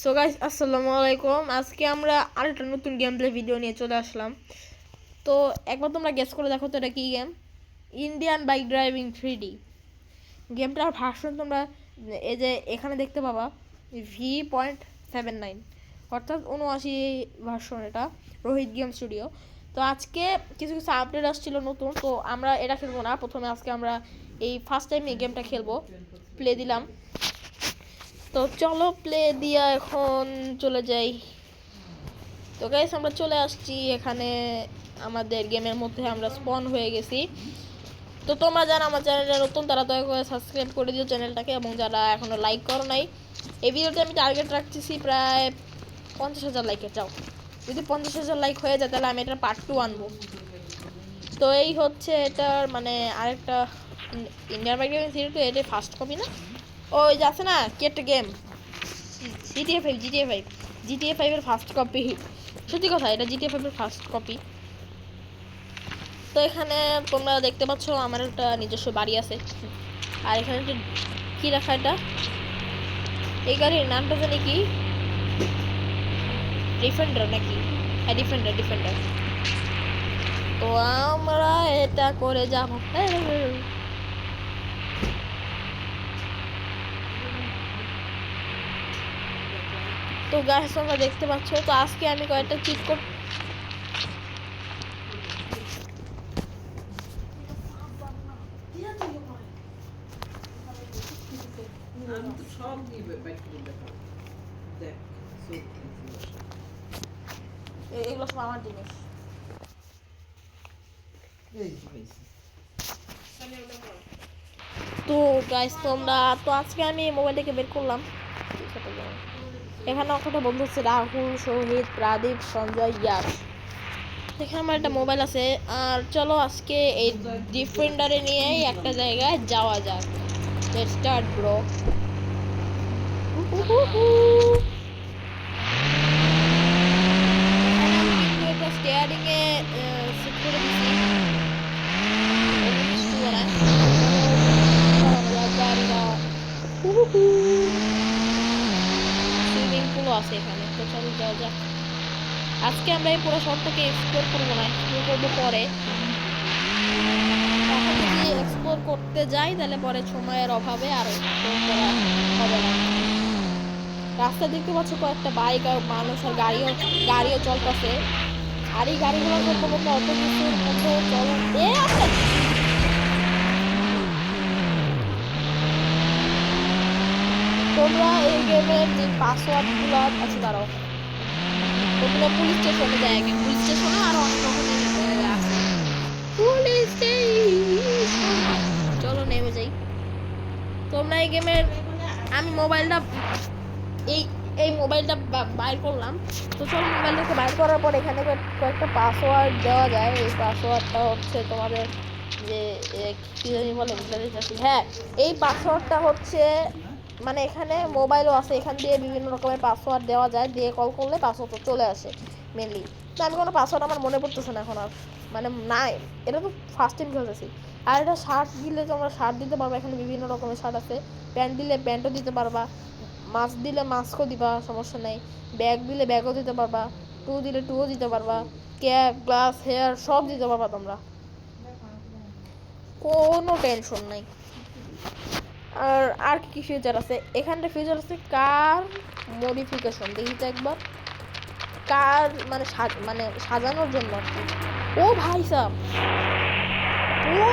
So guys আসসালামু আলাইকুম। আজকে আমরা আরেকটা নতুন গেম প্লে ভিডিও নিয়ে চলে আসলাম। তো একবার তোমরা গেস করে দেখো তো এটা কি game. Indian bike driving 3D গেমটার ভার্সন তোমরা এই যে এখানে দেখতে পাবা V.79 অর্থাৎ 79 ভার্সন। এটা রোহিত গেম স্টুডিও। তো আজকে কিছু কিছু আপডেট আসছিল নতুন, তো আমরা এটা খেলবো না। প্রথমে আজকে আমরা এই ফার্স্ট টাইম এই গেমটা খেলবো। প্লে দিলাম, তো চলো প্লে দিয়া এখন চলে যাই। তো গাইস আমরা চলে আসছি এখানে, আমাদের গেমের মধ্যে আমরা স্পন হয়ে গেছি। তো তোমরা যারা আমার চ্যানেলটা নতুন তারা দয়া করে সাবস্ক্রাইব করে দিও চ্যানেলটাকে, এবং যারা এখনও লাইক করো নাই, এই ভিডিওতে আমি টার্গেট রাখতেছি প্রায় 50,000 লাইকের। যাও, যদি 50,000 লাইক হয়ে যায় তাহলে আমি এটার পার্ট 2 আনবো। তো এই হচ্ছে এটার মানে আরেকটা ইন্ডিয়ান বাইক ড্রাইভিং সিরিজ। এটা ফার্স্ট কপি না, ওই যে আছে না কি একটা গেম GTA 5 এর ফার্স্ট কপি। সত্যি কথা, এটা GTA 5 এর ফার্স্ট কপি। তো এখানে তোমরা দেখতে পাচ্ছ আমার একটা নিজস্ব বাড়ি আছে, আর এখানে একটা কি রাখা, এটা এই গাড়ির নামটা জানি কি, ডিফেন্ডার নাকি? হ্যাঁ, ডিফেন্ডার। তো আমরা এটা করে যাবো। তো গাইস তোমরা দেখতে পাচ্ছ, তো আজকে আমি কয়েকটা চিট কোড এগুলো সব আমার জিনিস। তো গাইস তোমরা, তো আজকে আমি মোবাইল থেকে বের করলাম। এখানে একটা বন্ধু হচ্ছে রাহুল, শহীদ, প্রাদীপ, সঞ্জয়, ইয়াস। এখানে আমার একটা মোবাইল আছে। আর চলো আজকে এই ডিফেন্ডারে নিয়েই একটা জায়গায় যাওয়া যাক। Let's start bro. Steering A set করে দিছি। সুইমিং পুলও আছে এখানে, তো চলো যাওয়া যাক। আজকে আমরা এই পুরো শহরটাকে এক্সপ্লোর করবো না, এক্সপ্লোর করবো পরে। এখন যদি এক্সপ্লোর করতে যাই তাহলে পরে সময়ের অভাবে আর এক্সপ্লোর করা হবে না। রাস্তায় দেখতে পাচ্ছ কয়েকটা বাইক আর মানুষ আর গাড়িও চলতেছে। আর এই গাড়িগুলো সম্ভবত অত কিছুর মধ্যে চলে। তোমরা এই গেমের যে পাসওয়ার্ডগুলো আছে, দাঁড়াও, তোমরা পুলিশ স্টেশনে যায়, পুলিশ স্টেশনে আর অনেক রকমের আছে। পুলিশ স্টেশন, চলো নেমে যাই। তোমরা এই গেমের, আমি মোবাইলটা এই এই মোবাইলটা বাইর করলাম। তো চলো মোবাইলটাকে বাইর করার পর এখানে কয়েকটা পাসওয়ার্ড দেওয়া যায়। এই পাসওয়ার্ডটা হচ্ছে তোমাদের যে কী জানি বলে, হ্যাঁ, এই পাসওয়ার্ডটা হচ্ছে মানে এখানে মোবাইলও আছে, এখান দিয়ে বিভিন্ন রকমের পাসওয়ার্ড দেওয়া যায়, দিয়ে কল করলে পাসওয়ার্ড চলে আসে মেনলি। তো আমি কোনো পাসওয়ার্ড আমার মনে পড়তেছে না এখন আর, মানে নাই, এটা তো ফার্স্ট টাইম খেলতেছি। আর এটা শার্ট দিলে তোমরা শার্ট দিতে পারবা, এখানে বিভিন্ন রকমের শার্ট আছে। প্যান্ট দিলে প্যান্টও দিতে পারবা, মাস্ক দিলে মাস্কও দিবা, সমস্যা নেই। ব্যাগ দিলে ব্যাগও দিতে পারবা, টু দিলে টুও দিতে পারবা, ক্যাপ, গ্লাস, হেয়ার সব দিতে পারবা তোমরা, কোনো টেনশন নাই। আর কি ফিচার আছে এখানটা? ফিচার আছে কার মডিফিকেশন, দেখি তো একবার। কার মানে সাজানোর জন্য আর কি। ও ভাই সাব, ও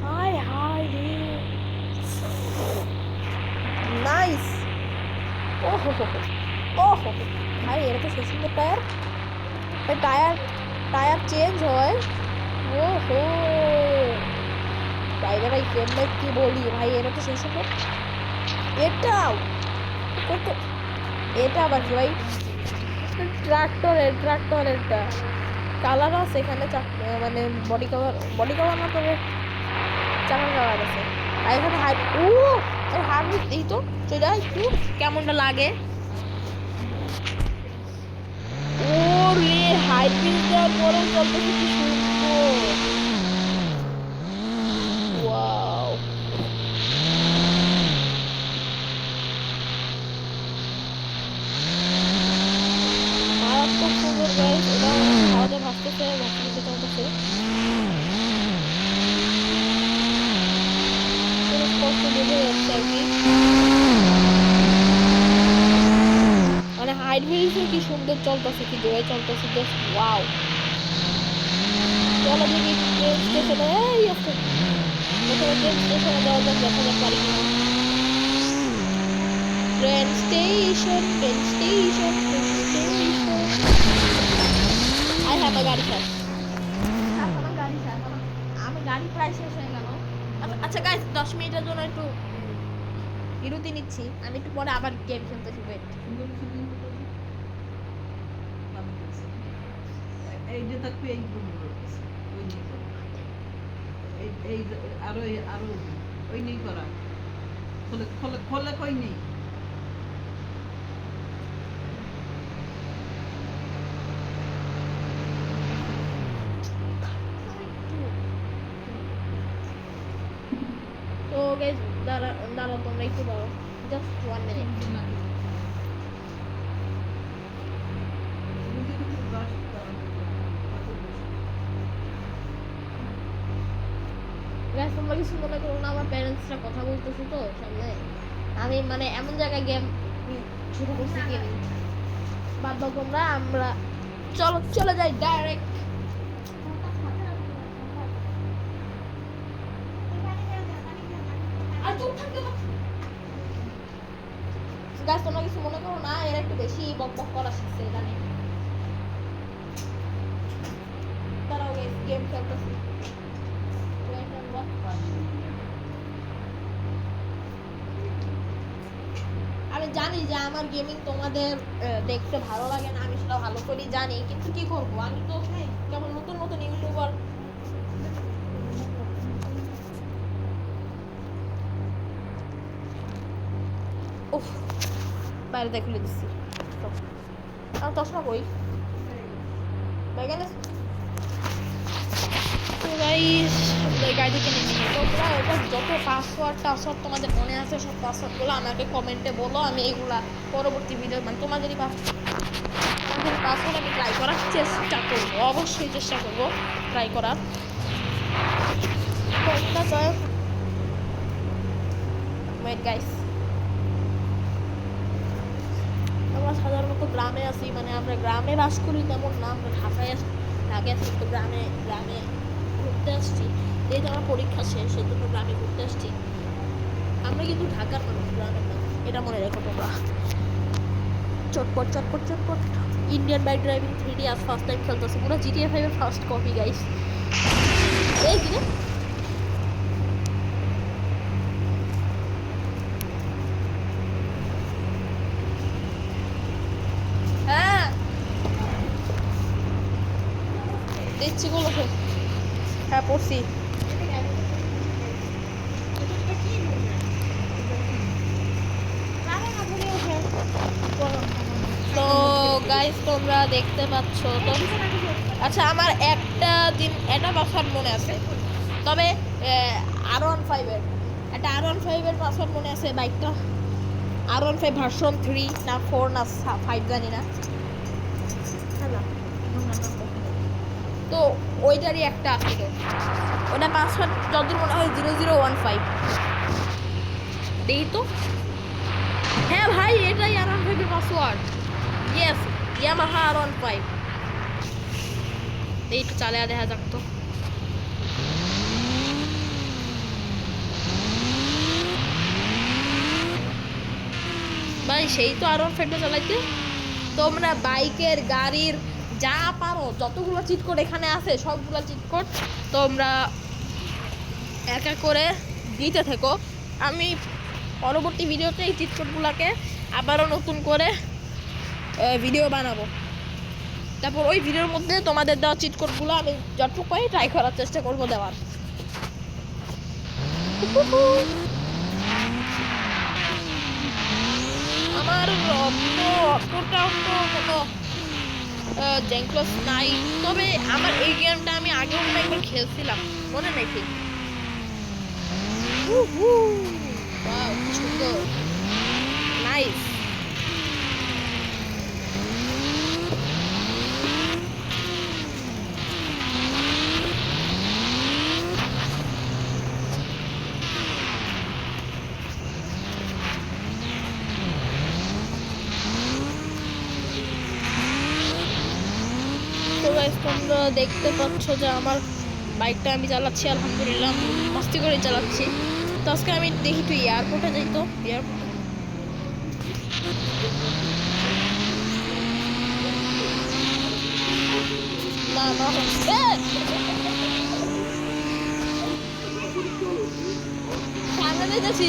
হাই হাই রে, নাইস। ও হো হো হো, ও হো হো ভাই, এটা তো সেই সুন্দর টায়ার। টায়ার টায়ার চেঞ্জ হয়। ও হো ভাই রে ভাই, কেমনে কি বলি ভাই, এটা তো সেই সুন্দর। এটাও কত, এটা আবার কি ভাই? ট্রাক্টরেরটা কালার আছে এখানে, মানে বডি কভার না, তবে চাকার কালার আছে। আর এখানে হাইট এই তো সেটা একটু কেমনটা লাগে। ও রে, হাইট দেওয়ার পরেও চলতেছে কি সুন্দর। ওয়াও, বোঝা যাচ্ছে আর কি। মানে হাইড্রোলিক্সও কি সুন্দর চলতেছে, কি জোরে চলতেছে, জাস্ট ওয়াও। চলো দেখি ট্রেন স্টেশনে, এই আছে প্রথমে ট্রেন স্টেশনে যাওয়া যাক, দেখা যাক পারি কিনা। Train station, train station, train station. I have a গাড়ি শেষ, আমার গাড়ি শেষ, আমার গাড়ি প্রায় শেষ হয়ে গেল। আচ্ছা গাইস 10 মিনিটের জন্য একটু বিরতি নিচ্ছি, আমি একটু পরে আবার গেম খেলতেছি। ওয়েট, এই যে থাকবে এই এই আরো আরো ওই নেই করা, খোলে খোলে খোলে কই নেই। তো গাইস দাঁড়াও তোমরা একটু দাঁড়াও, জাস্ট 1 মিনিট। গাইস তোমরা কিছু মনে করো না, আমার প্যারেন্টসরা কথা বলতেছে তো সামনে, আমি মানে এমন জায়গায় গেম শুরু করছি গেমিং। বাদ দাও তোমরা, আমরা চলো চলে যাই ডাইরেক্ট। গাইস তোমরা কিছু মনে করো না, এর একটু বেশি বকবক করা শিখছে জানি। তারাও গাইস গেম খেলতেছি। আমি জানি যে আমার গেমিং তোমাদের দেখতে ভালো লাগে না, আমি সেটা ভালো করেই জানি, কিন্তু কি করবো, আমি তো কেমন নতুন নতুন ইউটিউবার। উফ, বাইরে দেখলে দিচ্ছি আর তসনা কই গাইস, গাড়ি থেকে নেমে নিই। তোমরা এবার যত পাসওয়ার্ড তোমাদের মনে আছে সব পাসওয়ার্ডগুলো আমাকে কমেন্টে বলো, আমি এইগুলা পরবর্তী ভিডিও মানে তোমাদেরই পাসওয়ার্ড আমি ট্রাই করার চেষ্টা করবো, অবশ্যই চেষ্টা করবো ট্রাই করার। ওয়েট গাইস, আমরা সাধারণত গ্রামে আছি, মানে আমরা গ্রামে বাস করি তেমন না, আমরা ঢাকায় আছি, তো গ্রামে ঘুরতে আসছি, যেহেতু আমার পরীক্ষা শেষ সেই জন্য গ্রামে ঘুরতে আসছি। আমরা কিন্তু ঢাকার মানুষ, গ্রামের না, এটা মনে রেখো তোমরা। চটপট চটপট চটপট ইন্ডিয়ান বাইক ড্রাইভিং 3D আজ ফার্স্ট টাইম খেলতেছে, পুরো GTA 5 এর ফার্স্ট কপি গাইস। এই কিনে হ্যাঁ দেখছি গুলো, হ্যাঁ পড়ছি। তো গাইস তোমরা দেখতে পাচ্ছ তো, আচ্ছা আমার একটা পাসওয়ার্ড মনে আছে, তবে R15 এর পাসওয়ার্ড মনে আছে, বাইকটা R15 ভার্সন 3 না 4 না 5 জানি না, তো ওইটারই একটা আসছিল, ওটা পাসওয়ার্ড যতদূর মনে হয় 0015। দেখি তো, হ্যাঁ ভাই এটাই R15 এর পাসওয়ার্ড, ইয়েস ইয়ামাহা R15। এই একটু চালে দেখা যাক তো, ভাই সেই তো R15 চালাইতে। তোমরা বাইকের গাড়ির যা পারো যতগুলো চিট কোড এখানে আছে সবগুলো চিট কোড তোমরা এক এক করে দিতে থেকো, আমি পরবর্তী ভিডিওতে এই চিট কোডগুলোকে আবারও নতুন করে ভিডিও বানাবো, তারপর ওই ভিডিওর মধ্যে তোমাদের দেওয়া চিট কোডগুলো আমি যতটুকু ট্রাই করার চেষ্টা করবো দেওয়ার। আমার অতটা কোনো জ্যাঙ্কলস নাই, তবে আমার এই গেমটা আমি আগেও একবার খেলছিলাম, মনে নেই ঠিক। ওয়াও কি সুন্দর, নাইস। তোমরা দেখতে পাচ্ছ যে আমার বাইকটা আমি চালাচ্ছি আলহামদুলিল্লাহ মস্তি করে চালাচ্ছি। তো আজকে আমি দেখি তুই এয়ারপোর্টে যাই তো এয়ারপোর্টে না না সামনে যেতেছি।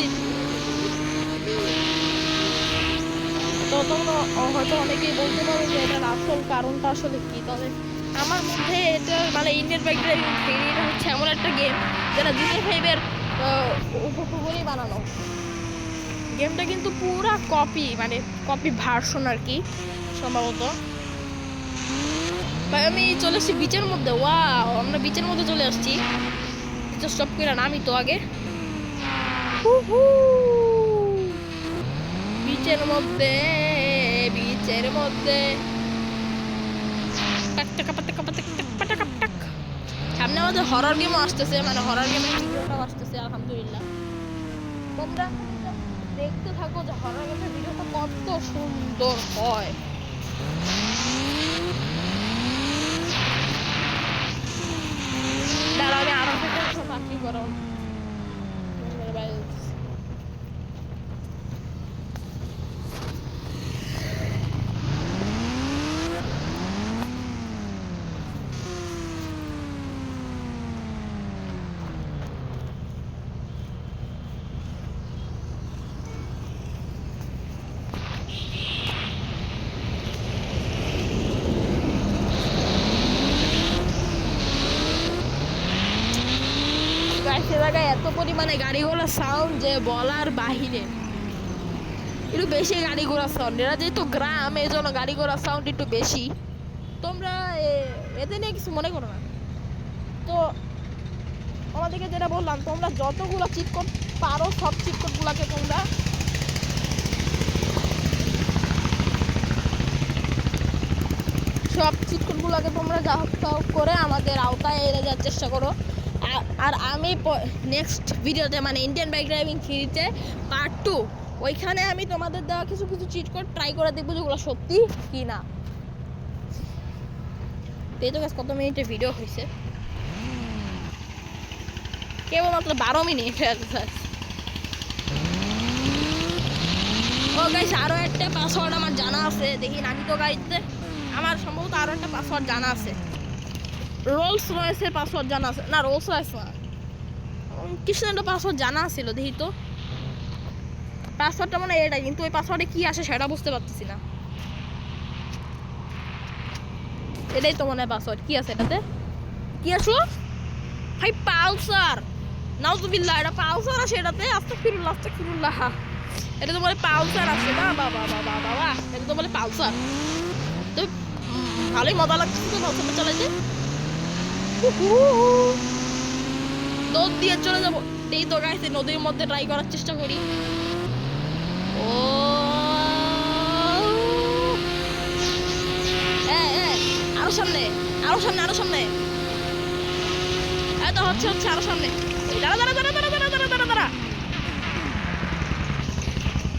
তো তোমরা হয়তো অনেকেই বলতে পারো যে এটার আসল কারণটা আসলে কি, তবে আমার মধ্যে এটা মানে ইন্ডিয়ান বাইক ড্রাইভিং থ্রি এটা হচ্ছে এমন একটা গেম যেটা GTA 5-এর উপকূলেই বানানো। গেমটা কিন্তু পুরা কপি, মানে কপি ভার্সন আর কি সম্ভবত। ভাই আমি চলে আসছি বিচের মধ্যে। ওয়াও, আমরা বিচের মধ্যে চলে আসছি। স্টপ করে নামি তো আগে। বিচের মধ্যে বিচের মধ্যে সামনে আমাদের হরর গেমও আসতেছে, মানে হরর গেমের ভিডিওটাও আসতেছে আলহামদুলিল্লাহ। তোমরা দেখতে থাকো যে হরর গেমের ভিডিওটা কত সুন্দর হয়। দাঁড়া আমি আরো থেকে বাকি করো। সে জায়গায় এত পরিমাণে গাড়ি ঘোড়া সাউন্ড যে বলার বাহিরে। একটু বেশি গাড়ি ঘোড়া সাউন্ড, এরা যেহেতু গ্রাম এই জন্য গাড়ি ঘোড়া সাউন্ড একটু বেশি। তোমরা এতে নিয়ে কিছু মনে করো না। তো আমাদেরকে যেটা বললাম, তোমরা যতগুলো চিটকোট পারো সব চিটকোটগুলোকে তোমরা যা হোক করে আমাদের আওতায় এনে যাওয়ার চেষ্টা করো। আর আমি নেক্সট ভিডিওতে মানে ইন্ডিয়ান বাইক ড্রাইভিং থ্রিতে পার্ট 2 ওইখানে আমি তোমাদের দেওয়া কিছু কিছু চিট কোড ট্রাই করে দেখবো যেগুলো সত্যি কি না। এই তো কত মিনিটের ভিডিও হয়েছে, কেবলমাত্র 12 মিনিট। ও গাইস, আরও একটা পাসওয়ার্ড আমার জানা আছে, দেখি নাকি তো গাইতে আমার সম্ভবত আরও একটা পাসওয়ার্ড জানা আছে। রোলস রয়েসের পাসওয়ার্ড জানা আছে, না রোলস রয়েস না, কিছু একটা পাসওয়ার্ড জানা ছিল। দেখি তো পাসওয়ার্ডটা মানে এটা, কিন্তু ওই পাসওয়ার্ডে কি আসে সেটা বুঝতে পারতেছি না। এটাই তো মনে হয় পাসওয়ার্ড। কি আছে এটাতে, কি আসলো ভাই? পালসার, নাউজুবিল্লাহ, এটা পালসার আছে এটাতে। আস্তাগফিরুল্লাহ আস্তাগফিরুল্লাহ, এটা তো বলে পালসার আছে। বাবা বাবা বাবা বাবা, এটা তো বলে পালসার। তো ভালোই মজা লাগছে তো পালসারটা চালাইতে। দৌড় দিয়ে চলে যাবো। এই তো গাইছে নদীর মধ্যে ট্রাই করার চেষ্টা করি। ও আরো সামনে আরো সামনে আরো সামনে, এত হচ্ছে হচ্ছে আরো সামনে। দাঁড়া দাঁড়া দাঁড়া দাঁড়া দাঁড়া দাঁড়া দাঁড়া দাঁড়া।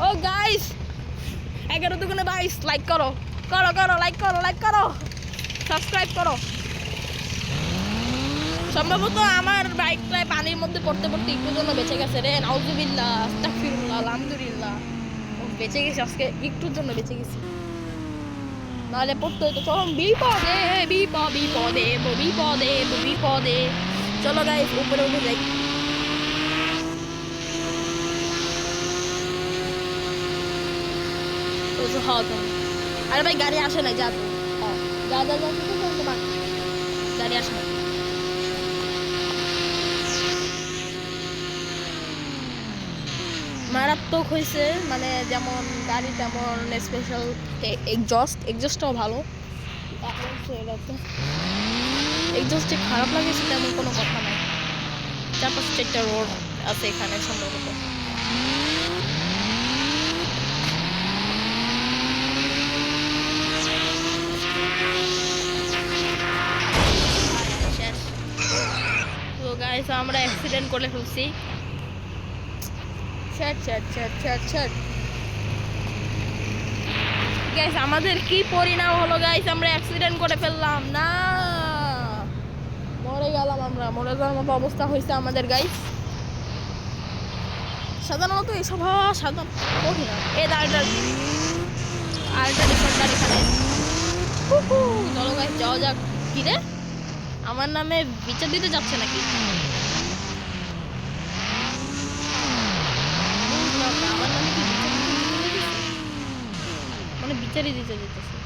ও গাইস, 11 দুগুণে 22, লাইক করো করো করো, লাইক করো লাইক করো, সাবস্ক্রাইব করো। সম্ভবত আমার বাইকটায় পানির মধ্যে পড়তে পড়তে একটুর জন্য বেঁচে গেছে রে। নাউজুবিল্লাহ আস্তাগফিরুল্লাহ আলহামদুলিল্লাহ, বেঁচে গেছি আজকে, একটুর জন্য বেঁচে গেছি, নাহলে পড়তে হতো তখন বিপদে বিপদে বিপদে বিপদে। চলো গাইস উপরে উঠে যাই। আরে ভাই গাড়ি আসে না, যা তো যা যা যা, গাড়ি আসে না। মারাত্মক হয়েছে, মানে যেমন গাড়ি তেমন স্পেশাল এক্সজস্টটাও ভালো। এক্সজস্টে খারাপ লাগেছে তেমন কোনো কথা নাই। 4-5টা রোড আছে এখানে সম্ভবত। তো গাইস আমরা অ্যাক্সিডেন্ট করে ফেলছি। গাইস আমাদের কি পরিণাম হলো গাইস, আমরা অ্যাক্সিডেন্ট করে ফেললাম না। মরে গেলাম, আমরা মরে যাওয়ার মতো অবস্থা হয়েছে আমাদের গাইস। সাধারণত এসব হওয়া সাধারণ কঠিন না। এই দাঁড়টা আরেকটা ডিফেন্ডার এখানে। চলো গাইস যাওয়া যাক। কি রে, আমার নামে বিচার দিতে যাচ্ছে নাকি? বুঝলাম না, আমার নামে কি বিচার দিতে মানে বিচারই দিতে যেতেছে।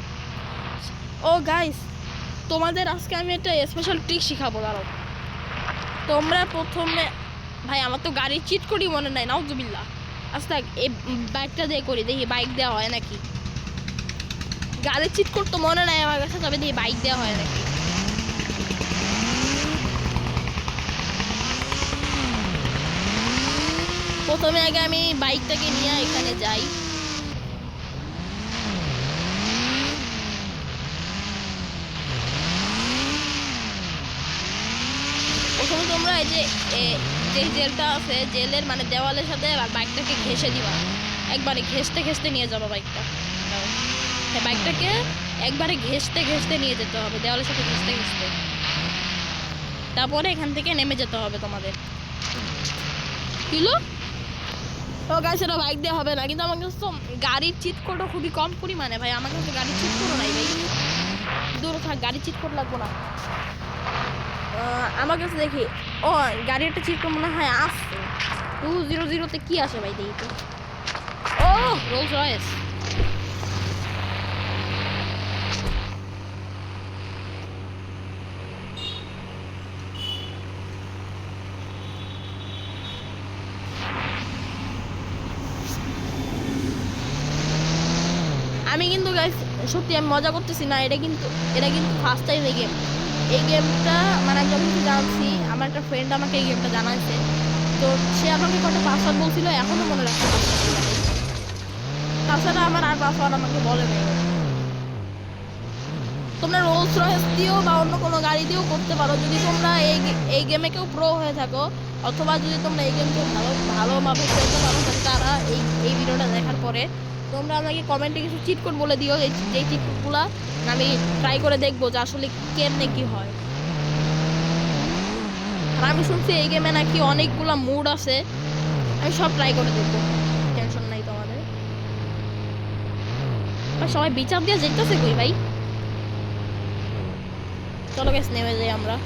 ও গাইস, তোমাদের আজকে আমি একটা স্পেশাল ট্রিক শিখাবো। দাঁড়াও, তোমরা প্রথমে, ভাই আমার তো গাড়ি চিট করি মনে নাই, নাউজুবিল্লাহ। আচ্ছা এই বাইকটা দিয়ে করি, দেখি বাইক দেওয়া হয় নাকি। গাড়ি চিট করতে মনে নাই আমার কাছে, তবে দেখি বাইক দেওয়া হয় নাকি। প্রথমে আগে আমি বাইকটাকে নিয়ে এখানে যাই। প্রথমে তোমরা এই যে জেলটা আছে, জেলের মানে দেওয়ালের সাথে বাইকটাকে ঘেঁষে দিবা। একবারে ঘেঁষতে ঘেঁষতে নিয়ে যাবো বাইকটা। বাইকটাকে একবারে ঘেঁষতে ঘেঁষতে নিয়ে যেতে হবে, দেওয়ালের সাথে ঘেঁষতে ঘেঁষতে। তারপরে এখান থেকে নেমে যেতে হবে তোমাদের। কিলো তো গাছ, সেটা বাইক দেওয়া হবে না, কিন্তু আমার কাছে তো গাড়ির চিট কোডও খুবই কম পরিমাণে। ভাই আমার কাছে গাড়ির চিট কোডও নাই ভাই। দূর থাক, গাড়ির চিট কোড লাগবো না আমার কাছে। দেখি, ও গাড়ির একটা চিট কোড মনে হয় আসছে 200 কি আসে ভাই, দেখি তো। ও রোলস রয়েস। আমি কিন্তু গাইস সত্যি আমি মজা করতেছি না, এটা কিন্তু ফার্স্ট টাইম এই গেমটা মানে আমি যখন জানছি, আমার একটা ফ্রেন্ড আমাকে এই গেমটা জানাইছে। তো সে আমাকে কটা পাসওয়ার্ড বলছিল, এখনও মনে রাখতে পারছি। তাছাড়া আমার আর পাসওয়ার্ড আমাকে বলে নেই। তোমরা রোলস রয়েস দিয়েও বা অন্য কোনো গাড়ি দিয়েও করতে পারো, যদি তোমরা এই গেমে কেউ প্রো হয়ে থাকো, অথবা যদি তোমরা এই গেমকে ভালোভাবে খেলতে পারো, তারা এই ভিডিওটা দেখার পরে তোমরা আমাকে কমেন্টে কিছু চিট কোড বলে দিও। যেই চিট কোডগুলো আমি ট্রাই করে দেখবো যে আসলে কেমনে কি হয়। আর আমি শুনছি এই গেমে নাকি অনেকগুলো মুড আছে, আমি সব ট্রাই করে দেখবো, টেনশন নাই তোমাদের। সবাই বিচার দিয়ে যেতেছে কই ভাই? চলো গাইস নেমে যাই আমরা।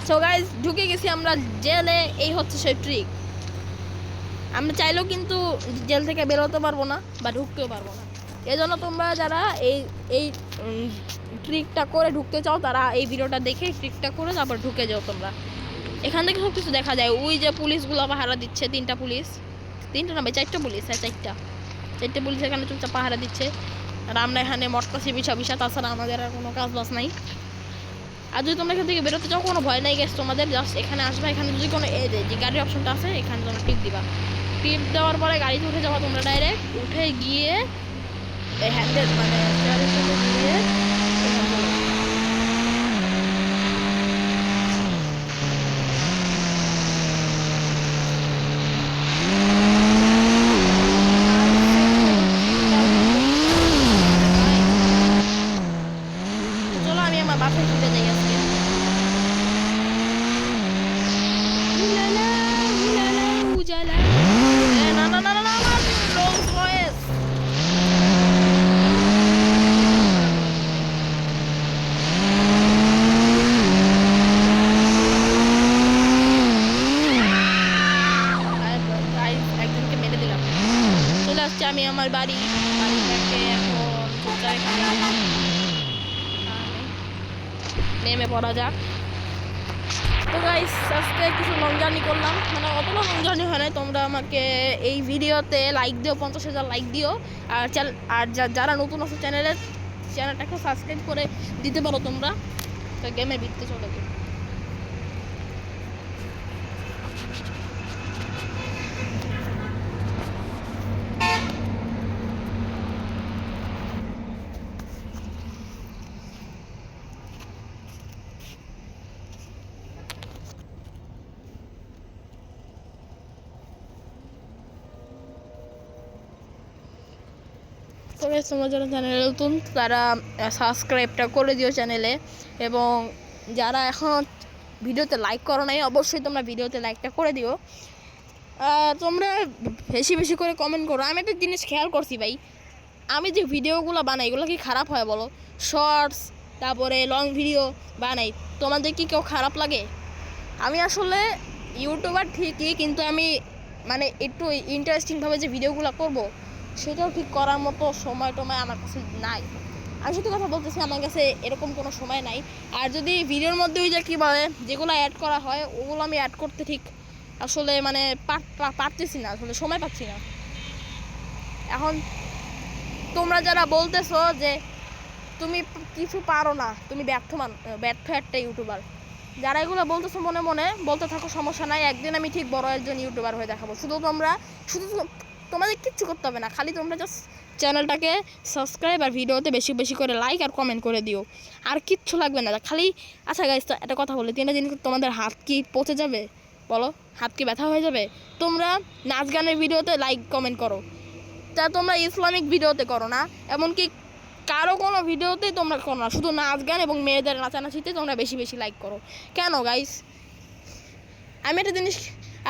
সো গাইস ঢুকে গেছি আমরা জেলে। এই হচ্ছে সেই ট্রিক। আমরা চাইলেও কিন্তু জেল থেকে বেরোতে পারবো না বা ঢুকতেও পারবো না। এজন্য তোমরা যারা এই ট্রিকটা করে ঢুকতে চাও, তারা এই ভিডিওটা দেখে ট্রিকটা করে তারপর ঢুকে যাও তোমরা। এখান থেকে সব কিছু দেখা যায়। ওই যে পুলিশগুলো পাহারা দিচ্ছে, তিনটা না ভাই, 4টা পুলিশ। হ্যাঁ 4টা পুলিশ এখানে চুপচাপ পাহারা দিচ্ছে। আর আমরা এখানে মরতাছি বিষা। তাছাড়া আমাদের আর কোনো কাজ বাজ নাই। আর যদি তোমরা এখান থেকে বেরোতে চাও, কোনো ভয় নাই গেছ তোমাদের। জাস্ট এখানে আসবে, এখানে যদি কোনো যে গাড়ির অপশনটা আছে, এখানে তোমরা টিপ দিবা। টিপ দেওয়ার পরে গাড়িতে উঠে যাওয়া তোমরা। ডাইরেক্ট উঠে গিয়ে হ্যান্ডেল মানে গিয়ে চলো আমি আমার বাসায় ফিরে যাই আজকে। একজনকে মেরে দিলাম। চলে আসছে আমি আমার বাড়িটাকে এখন নেমে পড়া যাক। তো গাইস আজকে কিছু লং জার্নি করলাম, মানে অতটা লং জার্নি হয় না। তোমরা আমাকে এই ভিডিওতে লাইক দিও, 50,000 লাইক দিও। আর যারা নতুন আছে চ্যানেলটাকে সাবস্ক্রাইব করে দিতে পারো তোমরা। তো গেমে ভিত্তি চলে যাবে। তবে তোমরা যারা চ্যানেলে নতুন তারা সাবস্ক্রাইবটা করে দিও চ্যানেলে, এবং যারা এখন ভিডিওতে লাইক করো নাই অবশ্যই তোমরা ভিডিওতে লাইকটা করে দিও। তোমরা বেশি বেশি করে কমেন্ট করো। আমি একটা জিনিস খেয়াল করছি ভাই, আমি যে ভিডিওগুলো বানাই এগুলো কি খারাপ হয় বলো? শর্টস তারপরে লং ভিডিও বানাই, তোমাদের কি কেউ খারাপ লাগে? আমি আসলে ইউটিউবার ঠিকই, কিন্তু আমি মানে একটু ইন্টারেস্টিংভাবে যে ভিডিওগুলো করব সেটাও ঠিক করার মতো সময় টময় আমার কাছে নাই। আমি সত্যি কথা বলতেছি, আমার কাছে এরকম কোনো সময় নাই। আর যদি ভিডিওর মধ্যে ওই যে কী বলে যেগুলো অ্যাড করা হয় ওগুলো আমি অ্যাড করতে ঠিক আসলে মানে পারতেছি না, আসলে সময় পাচ্ছি না। এখন তোমরা যারা বলতেছো যে তুমি কিছু পারো না, তুমি ব্যর্থ একটা ইউটিউবার, যারা এগুলো বলতেছো মনে মনে বলতে থাকো, সমস্যা নাই, একদিন আমি ঠিক বড় একজন ইউটিউবার হয়ে দেখাবো। শুধু তোমাদের কিচ্ছু করতে হবে না, খালি তোমরা জাস্ট চ্যানেলটাকে সাবস্ক্রাইব আর ভিডিওতে বেশি বেশি করে লাইক আর কমেন্ট করে দিও, আর কিচ্ছু লাগবে না খালি। আচ্ছা গাইস, একটা কথা বলি, তিনটা জিনিস, তোমাদের হাত কি পচে যাবে বলো? হাত কি ব্যথা হয়ে যাবে? তোমরা নাচ গানের ভিডিওতে লাইক কমেন্ট করো, তা তোমরা ইসলামিক ভিডিওতে করো না, এমনকি কারো কোনো ভিডিওতেই তোমরা করো না, শুধু নাচ গান এবং মেয়েদের নাচানাচিতে তোমরা বেশি বেশি লাইক করো কেন গাইস? আমি একটা জিনিস,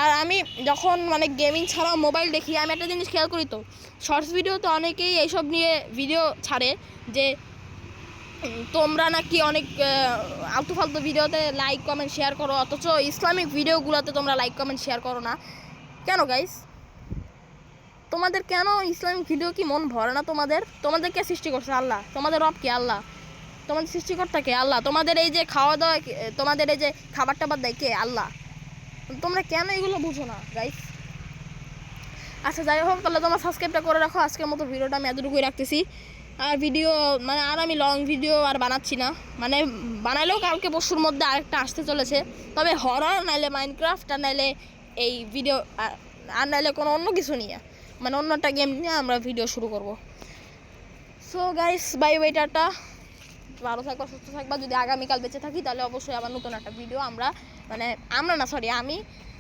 আর আমি যখন মানে গেমিং ছাড়াও মোবাইল দেখি, আমি একটা জিনিস খেয়াল করি, তো শর্টস ভিডিওতে অনেকেই এইসব নিয়ে ভিডিও ছাড়ে যে তোমরা নাকি অনেক আলতু ফালতু ভিডিওতে লাইক কমেন্ট শেয়ার করো, অথচ ইসলামিক ভিডিওগুলোতে তোমরা লাইক কমেন্ট শেয়ার করো না কেন গাইস? তোমাদের কেন ইসলামিক ভিডিও কি মন ভরে না? তোমাদের কে সৃষ্টি করছে? আল্লাহ। তোমাদের রব কি? আল্লাহ। তোমাদের সৃষ্টিকর্তা কে? আল্লাহ। তোমাদের এই যে খাওয়া দাওয়া, তোমাদের এই যে খাবার টাবার দেয় কে? আল্লাহ। তোমরা কেন এগুলো বুঝো না গাইস? আচ্ছা যাই হোক, তাহলে তোমরা সাবস্ক্রাইবটা করে রাখো। আজকের মতো ভিডিওটা আমি এতটুকুই রাখতেছি। আর ভিডিও মানে আর আমি লং ভিডিও আর বানাচ্ছি না, মানে বানাইলেও কালকে পরশুর মধ্যে আরেকটা আসতে চলেছে, তবে হরর নাইলে মাইনক্রাফট, আর নাইলে এই ভিডিও, আর নাইলে কোনো অন্য কিছু নিয়ে, মানে অন্য একটা গেম নিয়ে আমরা ভিডিও শুরু করব। So guys, bye bye, tata, ভালো থাকবা, সুস্থ থাকবা। যদি আগামীকাল বেঁচে থাকি তাহলে অবশ্যই আবার নতুন একটা ভিডিও আমি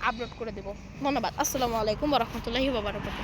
আপলোড করে দেবো। ধন্যবাদ। আসসালামু আলাইকুম ওয়া রাহমাতুল্লাহি ওয়া বারাকাতুহু।